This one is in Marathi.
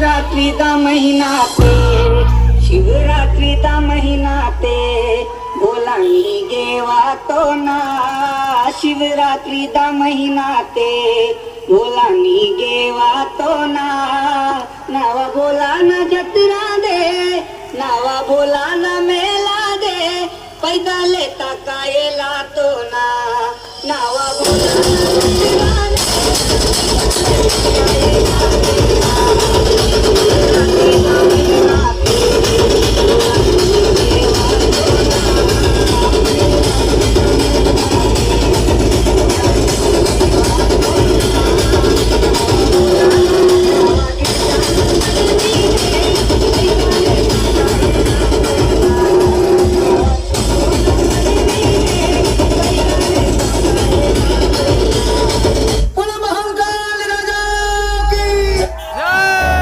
शिवरात्री दा महीना ते शिवरात्री दा महीना ते बोलानी गेवा तो ना शिवरात्री दा महीना ते बोलानी गेवा तो ना नावा बोला ना जत्रा दे नावा बोला ना मेला दे पैदा लेता कायला तो ना नावा बोला ना जत्रा दे